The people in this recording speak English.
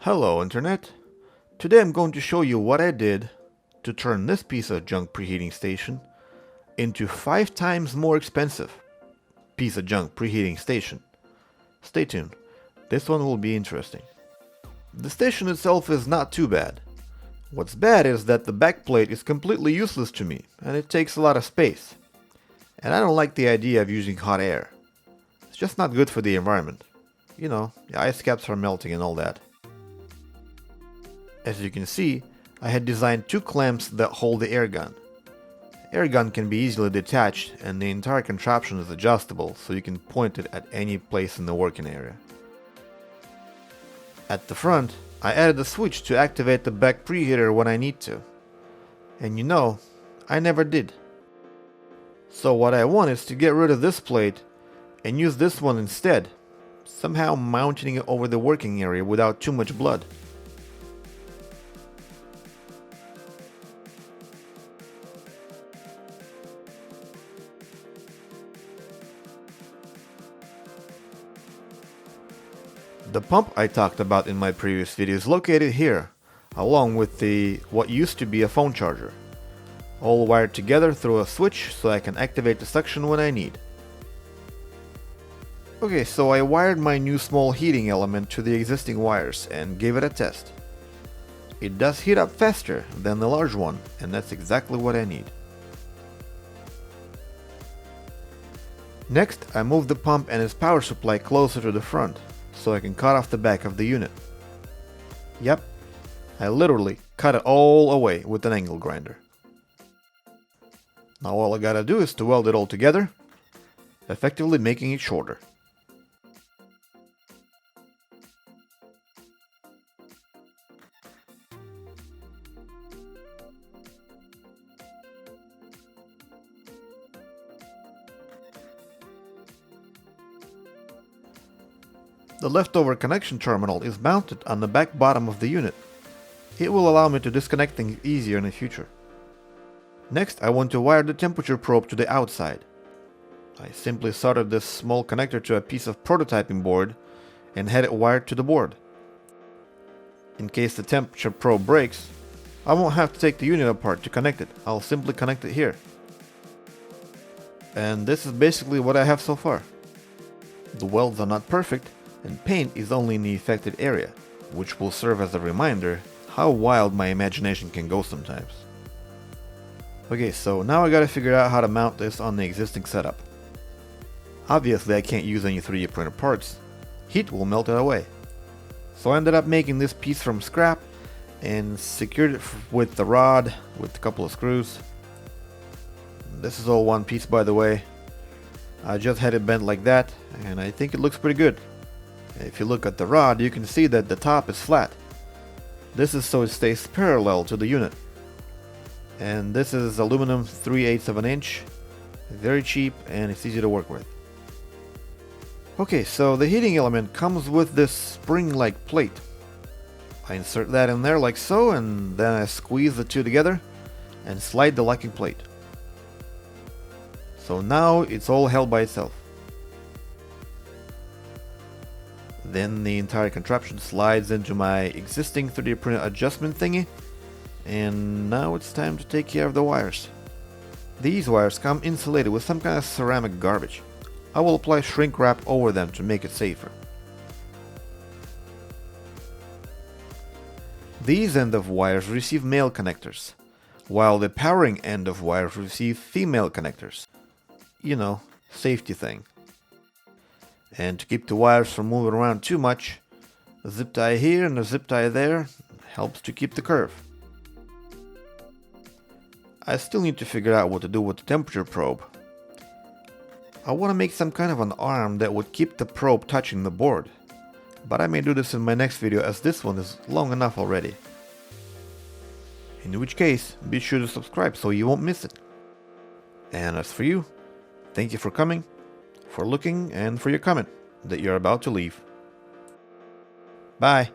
Hello Internet! Today I'm going to show you what I did to turn this piece of junk preheating station into 5 times more expensive piece of junk preheating station. Stay tuned, this one will be interesting. The station itself is not too bad. What's bad is that the backplate is completely useless to me and it takes a lot of space. And I don't like the idea of using hot air. It's just not good for the environment. You know, the ice caps are melting and all that. As you can see, I had designed 2 clamps that hold the air gun. The air gun can be easily detached and the entire contraption is adjustable so you can point it at any place in the working area. At the front, I added a switch to activate the back preheater when I need to. And you know, I never did. So what I want is to get rid of this plate and use this one instead, somehow mounting it over the working area without too much blood. The pump I talked about in my previous video is located here, along with what used to be a phone charger. All wired together through a switch so I can activate the suction when I need. Okay, so I wired my new small heating element to the existing wires and gave it a test. It does heat up faster than the large one, and that's exactly what I need. Next, I moved the pump and its power supply closer to the front, so I can cut off the back of the unit. Yep, I literally cut it all away with an angle grinder. Now all I gotta do is to weld it all together, effectively making it shorter. The leftover connection terminal is mounted on the back bottom of the unit. It will allow me to disconnect things easier in the future. Next, I want to wire the temperature probe to the outside. I simply soldered this small connector to a piece of prototyping board and had it wired to the board. In case the temperature probe breaks, I won't have to take the unit apart to connect it. I'll simply connect it here. And this is basically what I have so far. The welds are not perfect, and paint is only in the affected area, which will serve as a reminder how wild my imagination can go sometimes. Okay, so now I gotta figure out how to mount this on the existing setup. Obviously I can't use any 3D printed parts, heat will melt it away. So I ended up making this piece from scrap and secured it with the rod with a couple of screws. This is all one piece, by the way. I just had it bent like that and I think it looks pretty good. If you look at the rod, you can see that the top is flat. This is so it stays parallel to the unit. And this is aluminum 3/8 of an inch. Very cheap and it's easy to work with. Okay, so the heating element comes with this spring-like plate. I insert that in there like so, and then I squeeze the two together and slide the locking plate. So now it's all held by itself. Then the entire contraption slides into my existing 3D printed adjustment thingy, and now it's time to take care of the wires. These wires come insulated with some kind of ceramic garbage. I will apply shrink wrap over them to make it safer. These end of wires receive male connectors, while the powering end of wires receive female connectors. You know, safety thing. And to keep the wires from moving around too much, a zip tie here and a zip tie there helps to keep the curve. I still need to figure out what to do with the temperature probe. I want to make some kind of an arm that would keep the probe touching the board, but I may do this in my next video as this one is long enough already. In which case, be sure to subscribe so you won't miss it. And as for you, thank you for coming, for looking, and for your comment that you're about to leave. Bye!